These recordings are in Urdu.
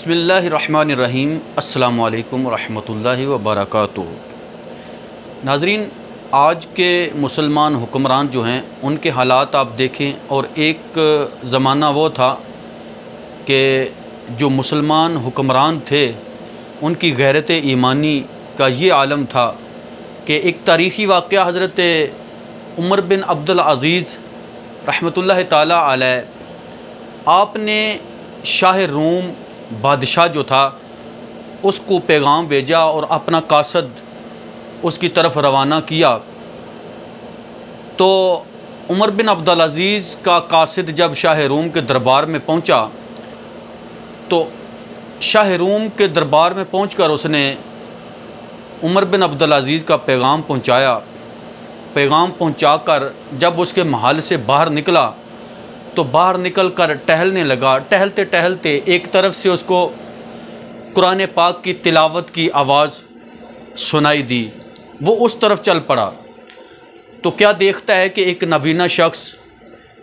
بسم اللہ الرحمن الرحیم۔ السلام علیکم ورحمۃ اللہ وبرکاتہ۔ ناظرین، آج کے مسلمان حکمران جو ہیں ان کے حالات آپ دیکھیں، اور ایک زمانہ وہ تھا کہ جو مسلمان حکمران تھے ان کی غیرت ایمانی کا یہ عالم تھا کہ ایک تاریخی واقعہ حضرت عمر بن عبدالعزیز رحمۃ اللہ تعالی علیہ، آپ نے شاہ روم بادشاہ جو تھا اس کو پیغام بھیجا اور اپنا قاصد اس کی طرف روانہ کیا۔ تو عمر بن عبدالعزیز کا قاصد جب شاہ روم کے دربار میں پہنچا تو شاہ روم کے دربار میں پہنچ کر اس نے عمر بن عبدالعزیز کا پیغام پہنچایا۔ پیغام پہنچا کر جب اس کے محل سے باہر نکلا تو باہر نکل کر ٹہلنے لگا۔ ٹہلتے ٹہلتے ایک طرف سے اس کو قرآن پاک کی تلاوت کی آواز سنائی دی، وہ اس طرف چل پڑا تو کیا دیکھتا ہے کہ ایک نابینا شخص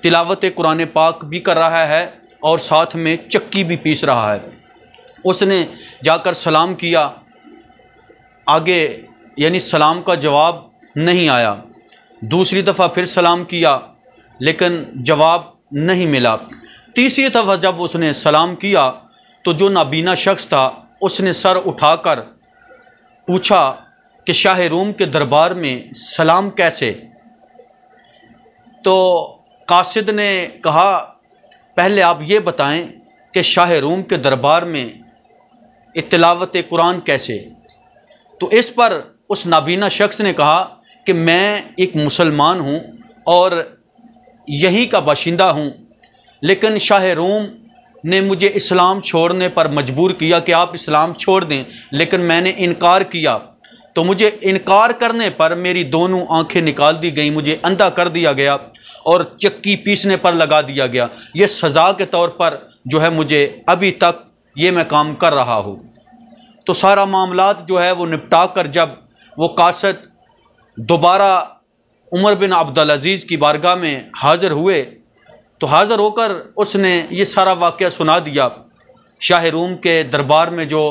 تلاوت قرآن پاک بھی کر رہا ہے اور ساتھ میں چکی بھی پیس رہا ہے۔ اس نے جا کر سلام کیا، آگے یعنی سلام کا جواب نہیں آیا۔ دوسری دفعہ پھر سلام کیا لیکن جواب نہیں ملا۔ تیسری دفعہ جب اس نے سلام کیا تو جو نابینا شخص تھا اس نے سر اٹھا کر پوچھا کہ شاہ روم کے دربار میں سلام کیسے؟ تو قاصد نے کہا پہلے آپ یہ بتائیں کہ شاہ روم کے دربار میں تلاوت قرآن کیسے؟ تو اس پر اس نابینا شخص نے کہا کہ میں ایک مسلمان ہوں اور یہیں کا باشندہ ہوں، لیکن شاہ روم نے مجھے اسلام چھوڑنے پر مجبور کیا کہ آپ اسلام چھوڑ دیں، لیکن میں نے انکار کیا تو مجھے انکار کرنے پر میری دونوں آنکھیں نکال دی گئیں، مجھے اندھا کر دیا گیا اور چکی پیسنے پر لگا دیا گیا۔ یہ سزا کے طور پر جو ہے مجھے ابھی تک یہ میں کام کر رہا ہوں۔ تو سارا معاملات جو ہے وہ نپٹا کر جب وہ قاصد دوبارہ عمر بن عبدالعزیز کی بارگاہ میں حاضر ہوئے تو حاضر ہو کر اس نے یہ سارا واقعہ سنا دیا۔ شاہ روم کے دربار میں جو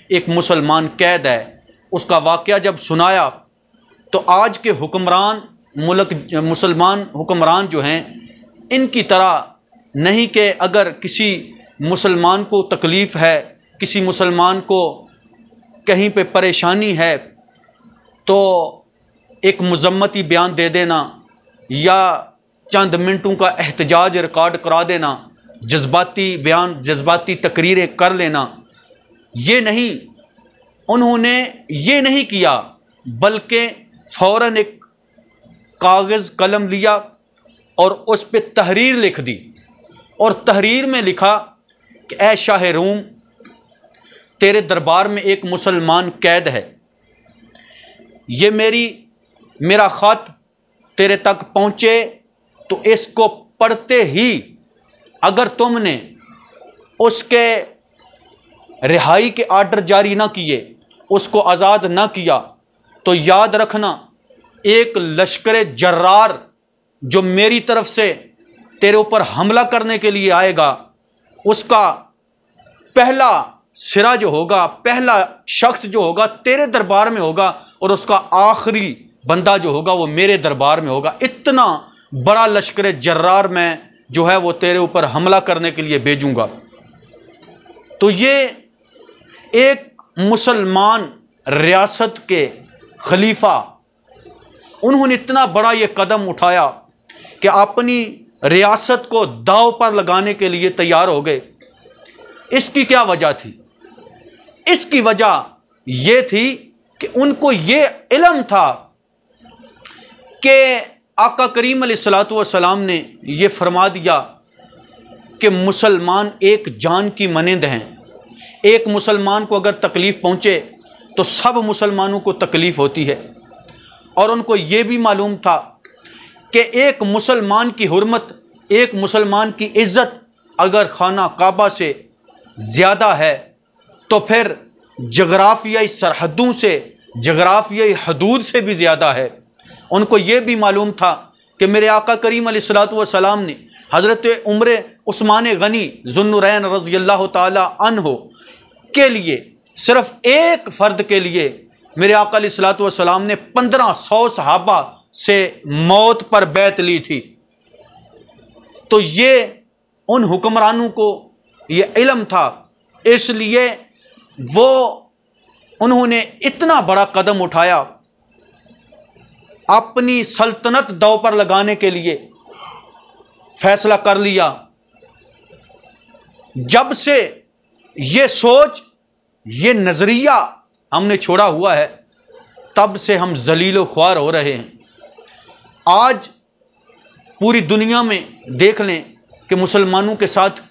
ایک مسلمان قید ہے اس کا واقعہ جب سنایا تو آج کے حکمران مسلمان حکمران جو ہیں ان کی طرح نہیں کہ اگر کسی مسلمان کو تکلیف ہے، کسی مسلمان کو کہیں پہ پریشانی ہے تو ایک مذمتی بیان دے دینا یا چند منٹوں کا احتجاج ریکارڈ کرا دینا، جذباتی بیان، جذباتی تقریریں کر لینا، یہ نہیں، انہوں نے یہ نہیں کیا بلکہ فوراً ایک کاغذ قلم لیا اور اس پہ تحریر لکھ دی، اور تحریر میں لکھا کہ اے شاہ روم، تیرے دربار میں ایک مسلمان قید ہے، یہ میرا خط تیرے تک پہنچے تو اس کو پڑھتے ہی اگر تم نے اس کے رہائی کے آرڈر جاری نہ کیے، اس کو آزاد نہ کیا تو یاد رکھنا ایک لشکر جرار جو میری طرف سے تیرے اوپر حملہ کرنے کے لیے آئے گا، اس کا پہلا سرا جو ہوگا، پہلا شخص جو ہوگا تیرے دربار میں ہوگا اور اس کا آخری بندہ جو ہوگا وہ میرے دربار میں ہوگا۔ اتنا بڑا لشکر جرار میں جو ہے وہ تیرے اوپر حملہ کرنے کے لیے بھیجوں گا۔ تو یہ ایک مسلمان ریاست کے خلیفہ، انہوں نے اتنا بڑا یہ قدم اٹھایا کہ اپنی ریاست کو داؤ پر لگانے کے لیے تیار ہو گئے۔ اس کی کیا وجہ تھی؟ اس کی وجہ یہ تھی کہ ان کو یہ علم تھا کہ آقا کریم علیہ الصلوۃ والسلام نے یہ فرما دیا کہ مسلمان ایک جان کی مانند ہیں، ایک مسلمان کو اگر تکلیف پہنچے تو سب مسلمانوں کو تکلیف ہوتی ہے، اور ان کو یہ بھی معلوم تھا کہ ایک مسلمان کی حرمت، ایک مسلمان کی عزت اگر خانہ کعبہ سے زیادہ ہے تو پھر جغرافیائی سرحدوں سے، جغرافیائی حدود سے بھی زیادہ ہے۔ ان کو یہ بھی معلوم تھا کہ میرے آقا کریم علیہ الصلوۃ والسلام نے حضرت عمر عثمان غنی ذوالنورین رضی اللہ تعالی عنہ کے لیے، صرف ایک فرد کے لیے میرے آقا علیہ الصلوۃ والسلام نے 1500 صحابہ سے موت پر بیعت لی تھی۔ تو یہ ان حکمرانوں کو یہ علم تھا، اس لیے انہوں نے اتنا بڑا قدم اٹھایا، اپنی سلطنت داؤ پر لگانے کے لیے فیصلہ کر لیا۔ جب سے یہ سوچ، یہ نظریہ ہم نے چھوڑا ہوا ہے، تب سے ہم ذلیل و خوار ہو رہے ہیں۔ آج پوری دنیا میں دیکھ لیں کہ مسلمانوں کے ساتھ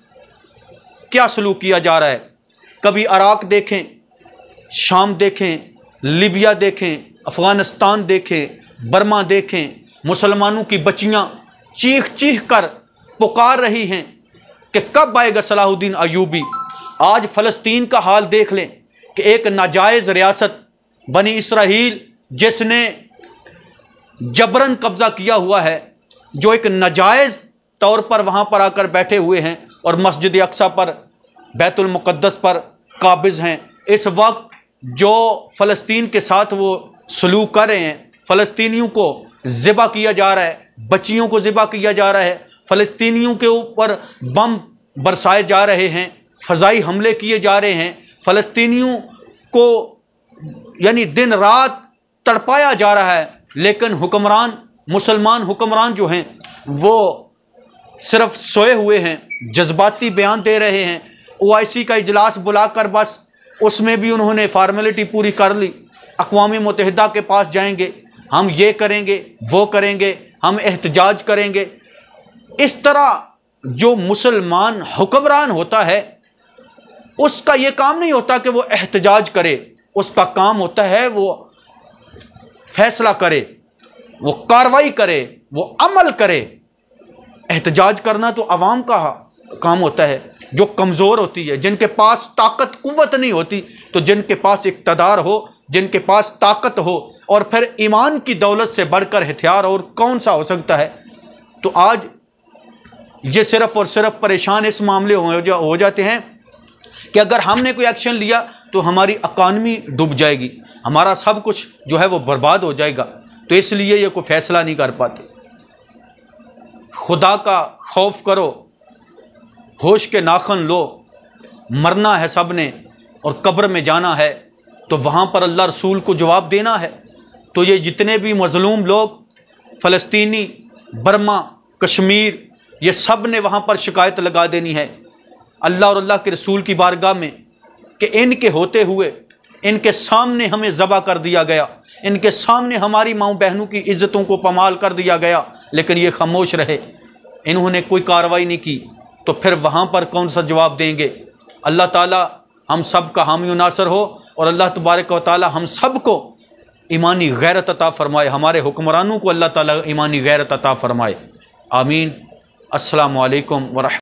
کیا سلوک کیا جا رہا ہے۔ کبھی عراق دیکھیں، شام دیکھیں، لیبیا دیکھیں، افغانستان دیکھیں، برما دیکھیں، مسلمانوں کی بچیاں چیخ چیخ کر پکار رہی ہیں کہ کب آئے گا صلاح الدین ایوبی۔ آج فلسطین کا حال دیکھ لیں کہ ایک ناجائز ریاست بنی اسرائیل جس نے جبراً قبضہ کیا ہوا ہے، جو ایک ناجائز طور پر وہاں پر آ کر بیٹھے ہوئے ہیں اور مسجد اقصیٰ پر، بیت المقدس پر قابض ہیں۔ اس وقت جو فلسطین کے ساتھ وہ سلوک کر رہے ہیں، فلسطینیوں کو ذبح کیا جا رہا ہے، بچیوں کو ذبح کیا جا رہا ہے، فلسطینیوں کے اوپر بم برسائے جا رہے ہیں، فضائی حملے کیے جا رہے ہیں، فلسطینیوں کو یعنی دن رات تڑپایا جا رہا ہے، لیکن حکمران، مسلمان حکمران جو ہیں وہ صرف سوئے ہوئے ہیں، جذباتی بیان دے رہے ہیں۔ OIC کا اجلاس بلا کر بس اس میں بھی انہوں نے فارمیلٹی پوری کر لی، اقوام متحدہ کے پاس جائیں گے، ہم یہ کریں گے، وہ کریں گے، ہم احتجاج کریں گے۔ اس طرح جو مسلمان حکمران ہوتا ہے، اس کا یہ کام نہیں ہوتا کہ وہ احتجاج کرے، اس کا کام ہوتا ہے وہ فیصلہ کرے، وہ کارروائی کرے، وہ عمل کرے۔ احتجاج کرنا تو عوام کا کام ہوتا ہے، جو کمزور ہوتی ہے، جن کے پاس طاقت قوت نہیں ہوتی، تو جن کے پاس اقتدار ہو، جن کے پاس طاقت ہو، اور پھر ایمان کی دولت سے بڑھ کر ہتھیار اور کون سا ہو سکتا ہے۔ تو آج یہ صرف اور صرف پریشان اس معاملے ہو جاتے ہیں کہ اگر ہم نے کوئی ایکشن لیا تو ہماری اکانومی ڈوب جائے گی، ہمارا سب کچھ جو ہے وہ برباد ہو جائے گا، تو اس لیے یہ کوئی فیصلہ نہیں کر پاتے۔ خدا کا خوف کرو، ہوش کے ناخن لو، مرنا ہے سب نے اور قبر میں جانا ہے، تو وہاں پر اللہ رسول کو جواب دینا ہے۔ تو یہ جتنے بھی مظلوم لوگ، فلسطینی، برما، کشمیر، یہ سب نے وہاں پر شکایت لگا دینی ہے اللہ اور اللہ کے رسول کی بارگاہ میں کہ ان کے ہوتے ہوئے، ان کے سامنے ہمیں ذبح کر دیا گیا، ان کے سامنے ہماری ماؤں بہنوں کی عزتوں کو پامال کر دیا گیا، لیکن یہ خاموش رہے، انہوں نے کوئی کارروائی نہیں کی، تو پھر وہاں پر کون سا جواب دیں گے؟ اللہ تعالی ہم سب کا حامی و ناصر ہو، اور اللہ تبارک و تعالی ہم سب کو ایمانی غیرت عطا فرمائے، ہمارے حکمرانوں کو اللہ تعالی ایمانی غیرت عطا فرمائے، آمین۔ السلام علیکم ورحمۃ اللہ۔